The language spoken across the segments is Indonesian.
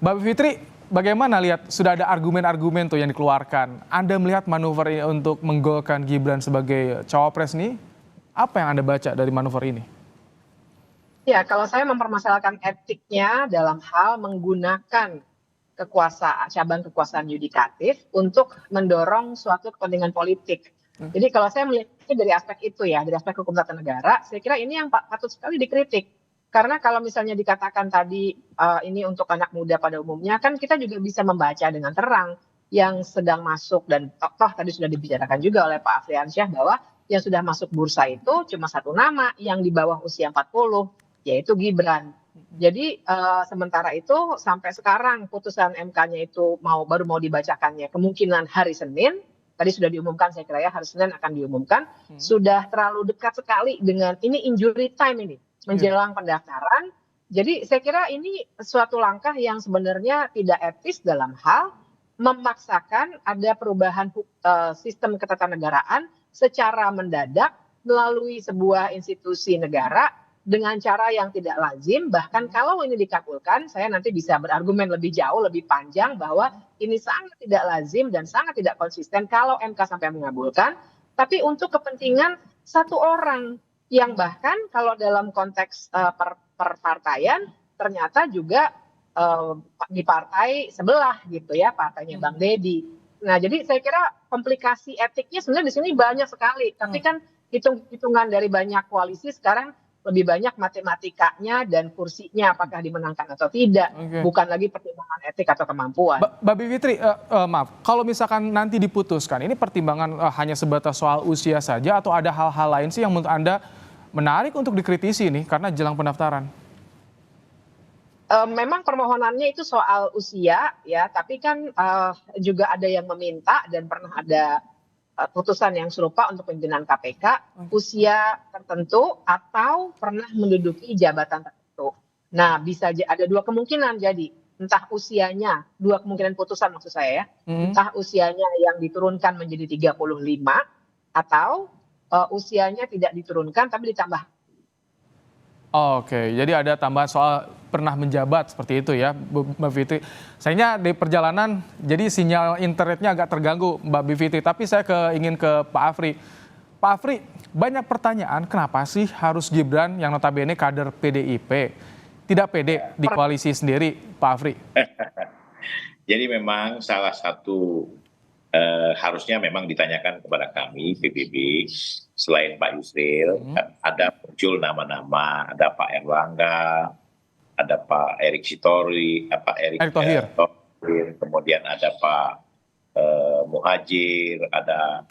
Mbak Fitri, bagaimana lihat sudah ada argumen-argumen tuh yang dikeluarkan. Anda melihat manuver ini untuk menggolkan Gibran sebagai cawapres nih, apa yang Anda baca dari manuver ini? Ya, kalau saya mempermasalahkan etiknya dalam hal menggunakan cabang kekuasaan yudikatif untuk mendorong suatu kepentingan politik. Jadi kalau saya melihatnya dari aspek itu ya, dari aspek hukum tata negara, saya kira ini yang patut sekali dikritik. Karena kalau misalnya dikatakan tadi ini untuk anak muda pada umumnya, kan kita juga bisa membaca dengan terang yang sedang masuk dan toh tadi sudah dibicarakan juga oleh Pak Afriansyah bahwa yang sudah masuk bursa itu cuma satu nama yang di bawah usia 40, yaitu Gibran. Jadi sementara itu sampai sekarang putusan MK-nya itu baru mau dibacakannya kemungkinan hari Senin. Tadi sudah diumumkan saya kira ya hari Senin akan diumumkan. Sudah terlalu dekat sekali dengan ini injury time ini menjelang pendaftaran. Jadi saya kira ini suatu langkah yang sebenarnya tidak etis dalam hal memaksakan ada perubahan sistem ketatanegaraan secara mendadak melalui sebuah institusi negara dengan cara yang tidak lazim. Bahkan kalau ini dikabulkan, saya nanti bisa berargumen lebih jauh, lebih panjang bahwa ini sangat tidak lazim dan sangat tidak konsisten kalau MK sampai mengabulkan. Tapi untuk kepentingan satu orang yang bahkan kalau dalam konteks perpartaian ternyata juga di partai sebelah gitu ya, partainya Bang Deddy. Nah, jadi saya kira komplikasi etiknya sebenarnya di sini banyak sekali. Tapi kan hitung-hitungan dari banyak koalisi sekarang lebih banyak matematikanya dan kursinya apakah dimenangkan atau tidak, bukan lagi pertimbangan etik atau kemampuan. Mbak Bivitri, maaf, kalau misalkan nanti diputuskan, ini pertimbangan hanya sebatas soal usia saja atau ada hal-hal lain sih yang menurut Anda menarik untuk dikritisi nih karena jelang pendaftaran? Memang permohonannya itu soal usia ya, tapi kan juga ada yang meminta dan pernah ada putusan yang serupa untuk pimpinan KPK usia tertentu atau pernah menduduki jabatan tertentu. Nah, bisa ada dua kemungkinan jadi entah usianya, dua kemungkinan putusan maksud saya ya, entah usianya yang diturunkan menjadi 35 atau usianya tidak diturunkan tapi ditambah. Oke, jadi ada tambahan soal pernah menjabat seperti itu ya, Mbak Fitri. Sayangnya di perjalanan, jadi sinyal internetnya agak terganggu, Mbak Bivitri. Tapi saya ingin ke Pak Afri. Pak Afri, banyak pertanyaan kenapa sih harus Gibran yang notabene kader PDIP tidak pede di koalisi sendiri, Pak Afri? Jadi memang salah satu harusnya memang ditanyakan kepada kami PBB selain Pak Yusril ada muncul nama-nama, ada Pak Erlangga, ada Pak Erick Sitori, Pak Erick Thohir, kemudian ada Pak Muhajir, ada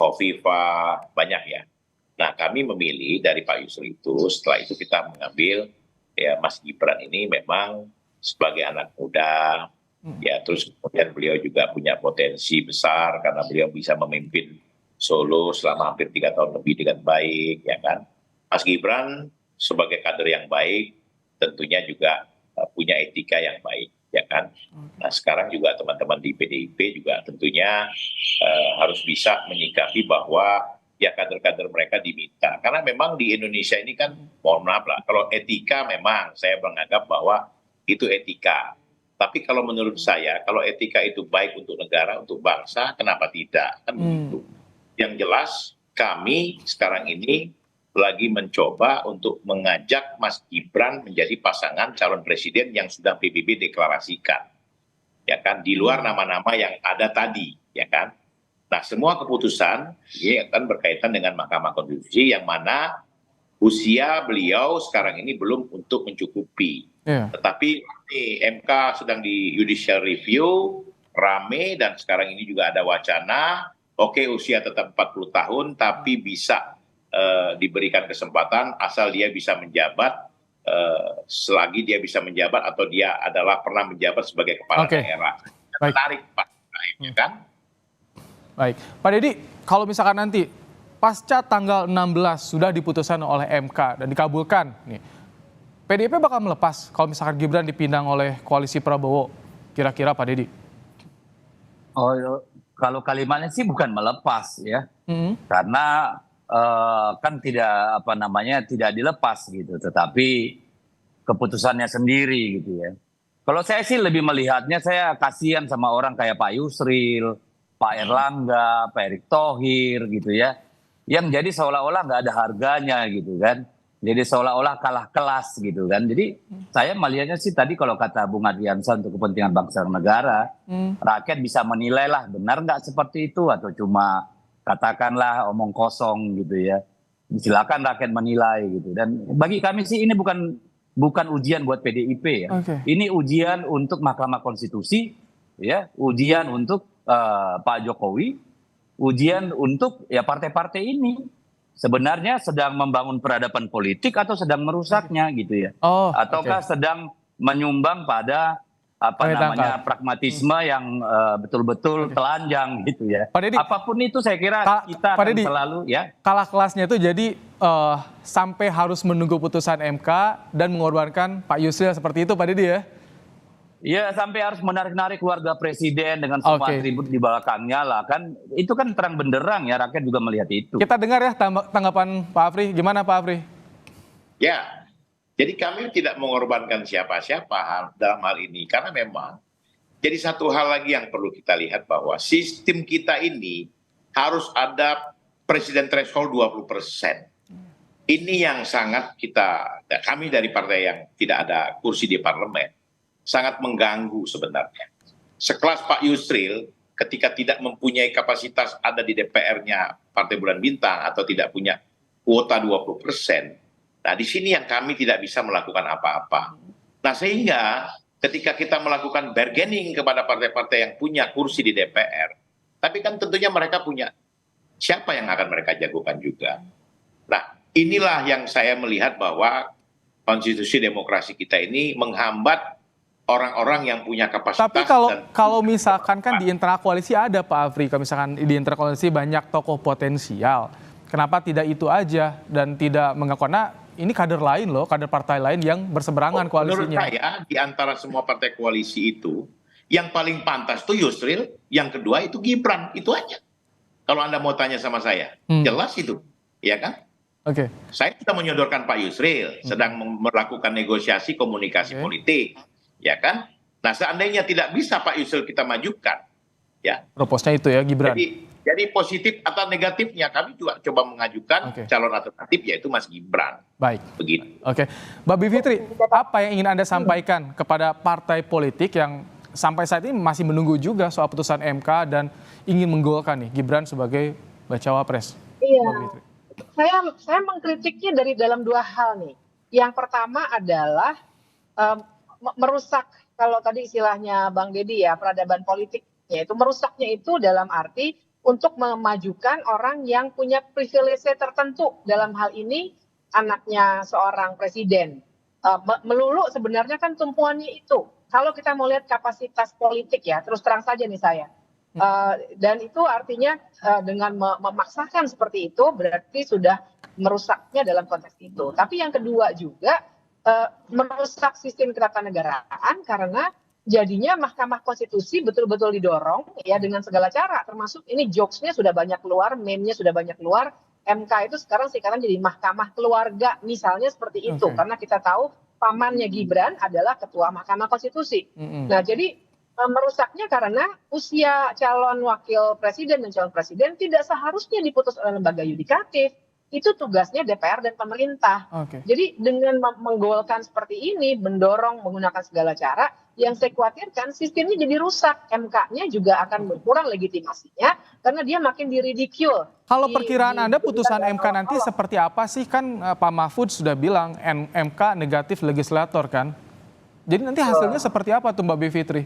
Khofifah, banyak ya. Nah kami memilih dari Pak Yusril itu, setelah itu kita mengambil ya Mas Gibran ini memang sebagai anak muda. Ya, terus kemudian beliau juga punya potensi besar karena beliau bisa memimpin Solo selama hampir 3 tahun lebih dengan baik, ya kan. Mas Gibran sebagai kader yang baik tentunya juga punya etika yang baik, ya kan. Nah sekarang juga teman-teman di PDIP juga tentunya harus bisa menyikapi bahwa ya kader-kader mereka diminta. Karena memang di Indonesia ini kan, mohon maaf lah, kalau etika memang saya menganggap bahwa itu etika. Tapi kalau menurut saya, kalau etika itu baik untuk negara, untuk bangsa, kenapa tidak? Kan begitu. Yang jelas, kami sekarang ini lagi mencoba untuk mengajak Mas Gibran menjadi pasangan calon presiden yang sudah PBB deklarasikan. Ya kan, di luar nama-nama yang ada tadi, ya kan. Nah, semua keputusan ini akan berkaitan dengan Mahkamah Konstitusi yang mana usia beliau sekarang ini belum untuk mencukupi. Tetapi MK sedang di judicial review, rame, dan sekarang ini juga ada wacana, oke usia tetap 40 tahun, tapi bisa diberikan kesempatan asal dia bisa menjabat, selagi dia bisa menjabat atau dia adalah pernah menjabat sebagai kepala daerah. Menarik Pak, kan? Baik, Pak Deddy, kalau misalkan nanti pasca tanggal 16 sudah diputuskan oleh MK dan dikabulkan nih, PDIP bakal melepas kalau misalkan Gibran dipindang oleh koalisi Prabowo, kira-kira Pak Deddy? Oh, kalau kalimatnya sih bukan melepas ya, karena kan tidak dilepas gitu, tetapi keputusannya sendiri gitu ya. Kalau saya sih lebih melihatnya, saya kasihan sama orang kayak Pak Yusril, Pak Erlangga, Pak Erick Thohir gitu ya, yang jadi seolah-olah nggak ada harganya gitu kan, jadi seolah-olah kalah kelas gitu kan. Jadi saya melihatnya sih tadi kalau kata Bung Adriansa untuk kepentingan bangsa dan negara, rakyat bisa menilai lah benar nggak seperti itu atau cuma katakanlah omong kosong gitu ya. Silakan rakyat menilai gitu. Dan bagi kami sih ini bukan ujian buat PDIP ya. Ini ujian untuk Mahkamah Konstitusi, ya, ujian untuk Pak Jokowi, ujian untuk ya partai-partai ini. Sebenarnya sedang membangun peradaban politik atau sedang merusaknya gitu ya. Ataukah sedang menyumbang pada pragmatisme yang betul-betul telanjang gitu ya. Apapun itu saya kira kita akan selalu ya. Kalah kelasnya itu jadi sampai harus menunggu putusan MK dan mengorbankan Pak Yusril seperti itu Pak Didi ya? Iya, sampai harus menarik-narik keluarga presiden dengan semua atribut di belakangnya lah kan. Itu kan terang benderang ya, rakyat juga melihat itu. Kita dengar ya tanggapan Pak Afri. Gimana Pak Afri? Ya, jadi kami tidak mengorbankan siapa-siapa dalam hal ini. Karena memang jadi satu hal lagi yang perlu kita lihat bahwa sistem kita ini harus ada presiden threshold 20%. Ini yang sangat kami dari partai yang tidak ada kursi di parlemen, sangat mengganggu sebenarnya. Sekelas Pak Yusril ketika tidak mempunyai kapasitas ada di DPR-nya Partai Bulan Bintang atau tidak punya kuota 20%. Nah di sini yang kami tidak bisa melakukan apa-apa. Nah sehingga ketika kita melakukan bargaining kepada partai-partai yang punya kursi di DPR, tapi kan tentunya mereka punya siapa yang akan mereka jagokan juga. Nah inilah yang saya melihat bahwa konstitusi demokrasi kita ini menghambat orang-orang yang punya kapasitas. Tapi kalau misalkan kan di internal koalisi ada Pak Afri, kalau misalkan di internal koalisi banyak tokoh potensial, kenapa tidak itu aja dan tidak mengaku? Karena ini kader lain loh, kader partai lain yang berseberangan koalisinya. Menurut saya di antara semua partai koalisi itu, yang paling pantas itu Yusril, yang kedua itu Gibran, itu aja. Kalau Anda mau tanya sama saya, jelas itu, ya kan? Saya sudah menyodorkan Pak Yusril, sedang melakukan negosiasi komunikasi politik. Ya kan? Nah seandainya tidak bisa Pak Yusril kita majukan, ya. Proposnya itu ya Gibran. Jadi positif atau negatifnya kami juga coba mengajukan calon alternatif yaitu Mas Gibran. Baik. Begitu. Mbak Bivitri, apa yang ingin Anda sampaikan kepada partai politik yang sampai saat ini masih menunggu juga soal putusan MK dan ingin menggolkan nih Gibran sebagai bacawa pres? Iya. Saya mengkritiknya dari dalam dua hal nih. Yang pertama adalah merusak, kalau tadi istilahnya Bang Deddy ya, peradaban politiknya itu merusaknya itu dalam arti untuk memajukan orang yang punya privilege tertentu, dalam hal ini anaknya seorang presiden. Melulu sebenarnya kan tumpuannya itu. Kalau kita mau lihat kapasitas politik ya, terus terang saja nih saya. Dan itu artinya dengan memaksakan seperti itu berarti sudah merusaknya dalam konteks itu. Tapi yang kedua juga merusak sistem ketatanegaraan karena jadinya Mahkamah Konstitusi betul-betul didorong ya dengan segala cara, termasuk ini jokesnya sudah banyak keluar, meme-nya sudah banyak keluar. MK itu sekarang singkatan jadi Mahkamah Keluarga misalnya seperti itu, karena kita tahu pamannya Gibran adalah Ketua Mahkamah Konstitusi. Nah jadi merusaknya karena usia calon wakil presiden dan calon presiden tidak seharusnya diputus oleh lembaga yudikatif. Itu tugasnya DPR dan pemerintah. Jadi dengan menggolkan seperti ini, mendorong menggunakan segala cara, yang saya khawatirkan sistemnya jadi rusak. MK-nya juga akan berkurang legitimasinya karena dia makin diridicule. Kalau perkiraan Anda putusan MK nanti seperti apa sih? Kan Pak Mahfud sudah bilang MK negatif legislator kan? Jadi nanti hasilnya seperti apa tuh Mbak Bivitri?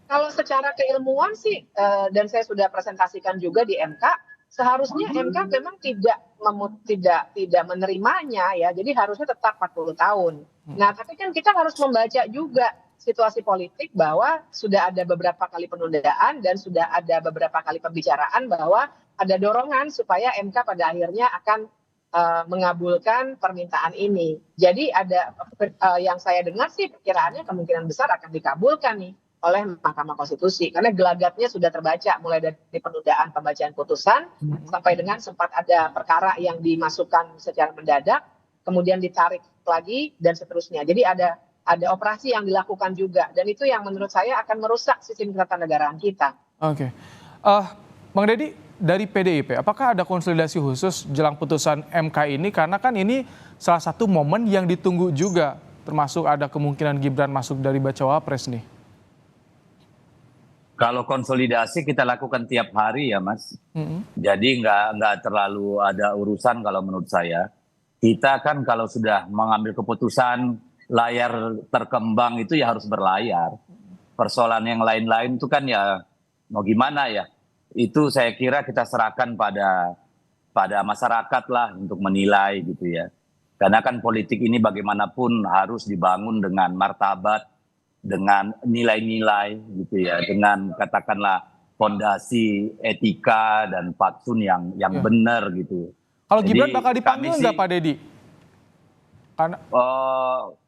Kalau secara keilmuan sih, dan saya sudah presentasikan juga di MK, seharusnya MK memang tidak menerimanya ya, jadi harusnya tetap 40 tahun. Nah, tapi kan kita harus membaca juga situasi politik bahwa sudah ada beberapa kali penundaan dan sudah ada beberapa kali pembicaraan bahwa ada dorongan supaya MK pada akhirnya akan mengabulkan permintaan ini. Jadi ada yang saya dengar sih perkiraannya kemungkinan besar akan dikabulkan nih oleh Mahkamah Konstitusi karena gelagatnya sudah terbaca mulai dari penundaan pembacaan putusan sampai dengan sempat ada perkara yang dimasukkan secara mendadak kemudian ditarik lagi dan seterusnya. Jadi ada ada operasi yang dilakukan juga, dan itu yang menurut saya akan merusak sistem ketatanegaraan kita. Oke. Bang Deddy, dari PDIP, apakah ada konsolidasi khusus jelang putusan MK ini? Karena kan ini salah satu momen yang ditunggu juga, termasuk ada kemungkinan Gibran masuk dari bacawa pres nih. Kalau konsolidasi kita lakukan tiap hari ya Mas. Jadi nggak terlalu ada urusan kalau menurut saya. Kita kan kalau sudah mengambil keputusan layar terkembang itu ya harus berlayar. Persoalan yang lain-lain itu kan ya mau gimana ya. Itu saya kira kita serahkan pada masyarakat lah untuk menilai gitu ya. Karena kan politik ini bagaimanapun harus dibangun dengan martabat, dengan nilai-nilai gitu ya, dengan katakanlah fondasi etika dan fatsun yang benar gitu. Kalau Jadi, Gibran bakal dipanggil kami nggak sih, Pak Deddy? Karena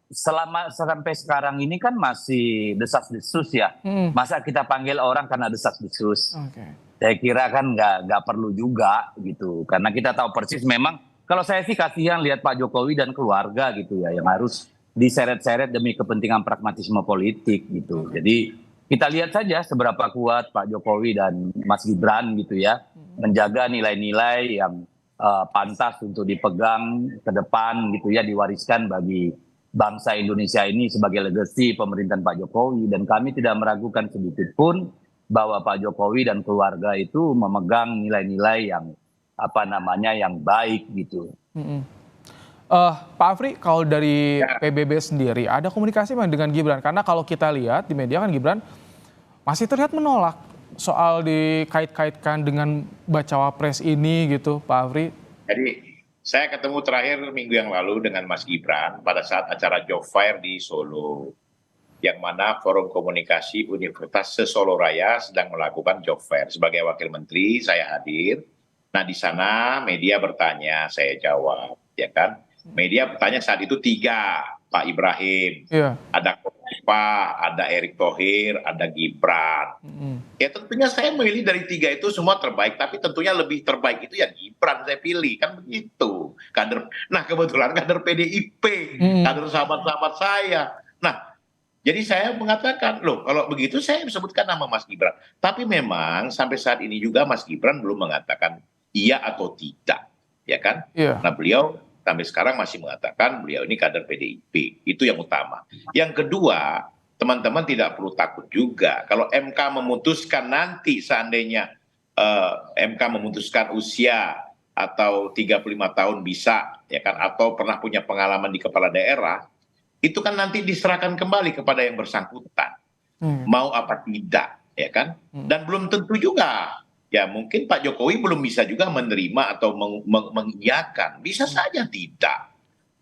selama sampai sekarang ini kan masih desas-desus ya. Masa kita panggil orang karena desas-desus? Oke. Saya kira kan nggak perlu juga gitu. Karena kita tahu persis memang kalau saya sih kasihan lihat Pak Jokowi dan keluarga gitu ya yang harus diseret-seret demi kepentingan pragmatisme politik gitu. Jadi kita lihat saja seberapa kuat Pak Jokowi dan Mas Gibran gitu ya menjaga nilai-nilai yang pantas untuk dipegang ke depan gitu ya, diwariskan bagi bangsa Indonesia ini sebagai legacy pemerintahan Pak Jokowi. Dan kami tidak meragukan sedikit pun bahwa Pak Jokowi dan keluarga itu memegang nilai-nilai yang yang baik gitu. Pak Afri, kalau dari PBB sendiri ada komunikasi dengan Gibran? Karena kalau kita lihat di media kan Gibran masih terlihat menolak soal dikait-kaitkan dengan bacawa pres ini gitu, Pak Afri. Jadi saya ketemu terakhir minggu yang lalu dengan Mas Gibran pada saat acara Job Fair di Solo, yang mana Forum Komunikasi Universitas Solo Raya sedang melakukan Job Fair. Sebagai Wakil Menteri saya hadir. Nah di sana media bertanya, saya jawab, ya kan? Media bertanya saat itu 3, Pak Ibrahim, ada Kofifa, ada Erick Thohir, ada Gibran. Ya tentunya saya memilih dari 3 itu semua terbaik, tapi tentunya lebih terbaik itu ya Gibran saya pilih, kan begitu. Kader, nah kebetulan kader PDIP, kader sahabat-sahabat saya. Nah, jadi saya mengatakan, loh kalau begitu saya sebutkan nama Mas Gibran. Tapi memang sampai saat ini juga Mas Gibran belum mengatakan iya atau tidak, ya kan? Nah beliau sampai sekarang masih mengatakan beliau ini kader PDIP, itu yang utama. Yang kedua, teman-teman tidak perlu takut juga kalau MK memutuskan nanti seandainya MK memutuskan usia atau 35 tahun bisa, ya kan, atau pernah punya pengalaman di kepala daerah, itu kan nanti diserahkan kembali kepada yang bersangkutan, mau apa tidak, ya kan? Dan belum tentu juga. Ya mungkin Pak Jokowi belum bisa juga menerima atau mengiyakan, bisa saja tidak.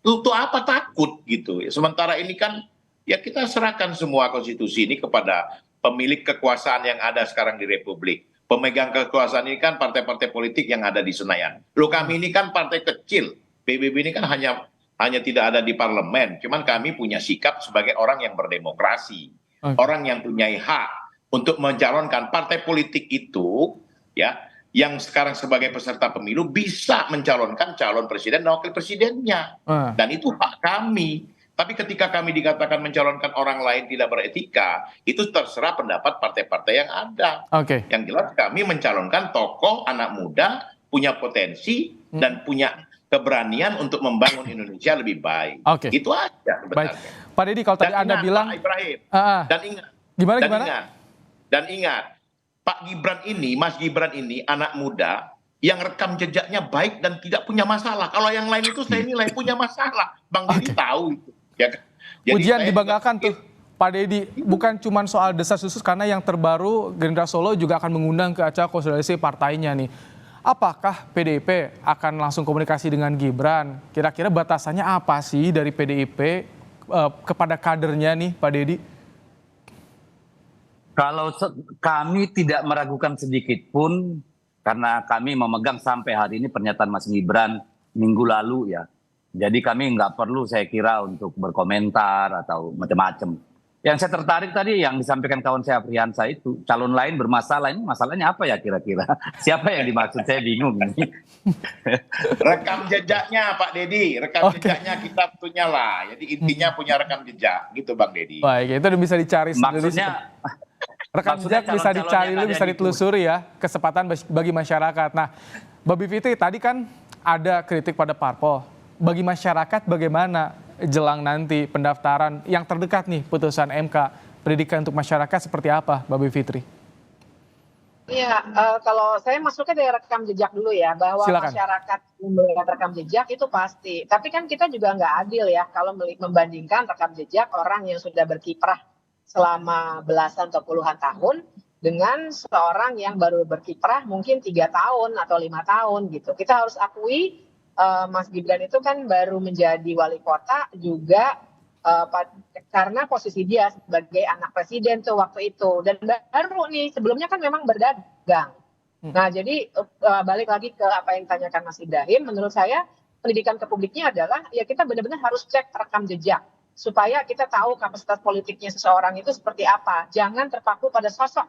Untuk apa takut gitu? Sementara ini kan ya kita serahkan semua konstitusi ini kepada pemilik kekuasaan yang ada sekarang di Republik. Pemegang kekuasaan ini kan partai-partai politik yang ada di Senayan. Loh kami ini kan partai kecil, PBB ini kan hanya tidak ada di parlemen. Cuman kami punya sikap sebagai orang yang berdemokrasi, orang yang punya hak untuk mencalonkan partai politik itu. Ya, yang sekarang sebagai peserta pemilu bisa mencalonkan calon presiden dan wakil presidennya, dan itu hak kami. Tapi ketika kami dikatakan mencalonkan orang lain tidak beretika, itu terserah pendapat partai-partai yang ada. Yang jelas kami mencalonkan tokoh anak muda, punya potensi dan punya keberanian untuk membangun Indonesia lebih baik. Itu aja sebenarnya. Baik. Pak Deddy, kalau tadi Anda bilang, Pak Ibrahim, dan ingat, Pak Gibran ini, Mas Gibran ini anak muda yang rekam jejaknya baik dan tidak punya masalah. Kalau yang lain itu saya nilai punya masalah. Bang Deddy tahu itu. Ya. Jadi ujian dibanggakan tuh Pak Deddy, bukan cuma soal desas-desus, karena yang terbaru Gerindra Solo juga akan mengundang ke acara konsolidasi partainya nih. Apakah PDIP akan langsung komunikasi dengan Gibran? Kira-kira batasannya apa sih dari PDIP kepada kadernya nih Pak Deddy? Kalau kami tidak meragukan sedikit pun, karena kami memegang sampai hari ini pernyataan Mas Gibran minggu lalu ya. Jadi kami nggak perlu saya kira untuk berkomentar atau macam-macam. Yang saya tertarik tadi yang disampaikan kawan saya Afriansa itu, calon lain bermasalah, ini masalahnya apa ya kira-kira? Siapa yang dimaksud? Saya bingung ini. Rekam jejaknya Pak Dedi, rekam jejaknya kita punya lah. Jadi intinya punya rekam jejak, gitu Bang Dedi. Baik, itu bisa dicari sendiri. Maksudnya Rekam jejak bisa dicari, bisa ditelusuri ya, kesempatan bagi masyarakat. Nah, Mbak Bivitri tadi kan ada kritik pada parpol. Bagi masyarakat bagaimana jelang nanti pendaftaran yang terdekat nih putusan MK, pendidikan untuk masyarakat seperti apa, Mbak Bivitri? Iya, kalau saya masuknya dari rekam jejak dulu ya, bahwa Silakan. masyarakat melihat rekam jejak itu pasti. Tapi kan kita juga nggak adil ya kalau membandingkan rekam jejak orang yang sudah berkiprah selama belasan atau puluhan tahun dengan seorang yang baru berkiprah mungkin 3 tahun atau 5 tahun gitu. Kita harus akui Mas Gibran itu kan baru menjadi wali kota juga karena posisi dia sebagai anak presiden tuh waktu itu, dan baru nih, sebelumnya kan memang berdagang. Nah jadi balik lagi ke apa yang ditanyakan Mas Ibrahim, menurut saya pendidikan ke publiknya adalah ya kita benar-benar harus cek rekam jejak supaya kita tahu kapasitas politiknya seseorang itu seperti apa. Jangan terpaku pada sosok,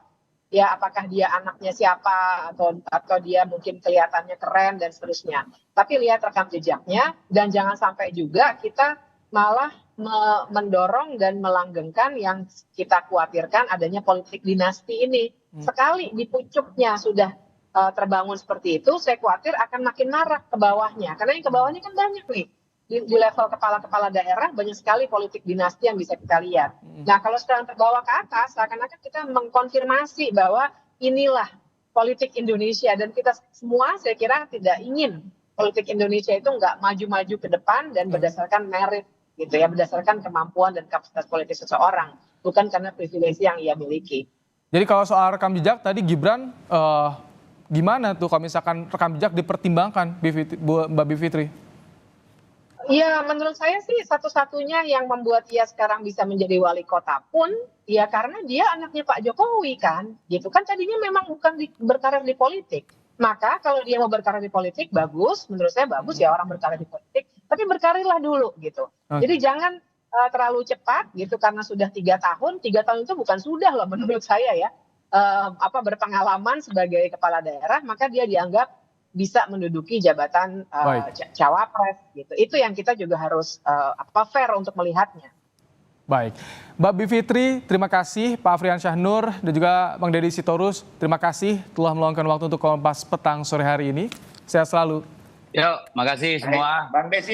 ya apakah dia anaknya siapa atau dia mungkin kelihatannya keren dan seterusnya. Tapi lihat rekam jejaknya, dan jangan sampai juga kita malah mendorong dan melanggengkan yang kita khawatirkan adanya politik dinasti ini. Sekali di pucuknya sudah terbangun seperti itu, saya khawatir akan makin marak ke bawahnya. Karena yang ke bawahnya kan banyak nih. Di level kepala-kepala daerah banyak sekali politik dinasti yang bisa kita lihat. Nah kalau sekarang terbawa ke atas, seakan-akan kita mengkonfirmasi bahwa inilah politik Indonesia, dan kita semua saya kira tidak ingin politik Indonesia itu nggak maju-maju ke depan dan berdasarkan merit gitu ya, berdasarkan kemampuan dan kapasitas politik seseorang, bukan karena privilege yang ia miliki. Jadi kalau soal rekam jejak tadi Gibran gimana tuh kalau misalkan rekam jejak dipertimbangkan, Mbak Bivitri? Ya, menurut saya sih satu-satunya yang membuat dia sekarang bisa menjadi wali kota pun ya karena dia anaknya Pak Jokowi kan, gitu kan, tadinya memang bukan berkarir di politik. Maka kalau dia mau berkarir di politik bagus, menurut saya bagus ya orang berkarir di politik, tapi berkarirlah dulu gitu. Jadi jangan terlalu cepat gitu karena sudah 3 tahun itu bukan sudah loh menurut saya ya. Berpengalaman sebagai kepala daerah, maka dia dianggap bisa menduduki jabatan cawapres gitu. Itu yang kita juga harus fair untuk melihatnya. Baik, Mbak Bivitri, terima kasih. Pak Afriansyah Nur dan juga Bang Deddy Sitorus, terima kasih telah meluangkan waktu untuk Kompas Petang sore hari ini. Sehat selalu. Yuk, makasih semua. Bang Desi.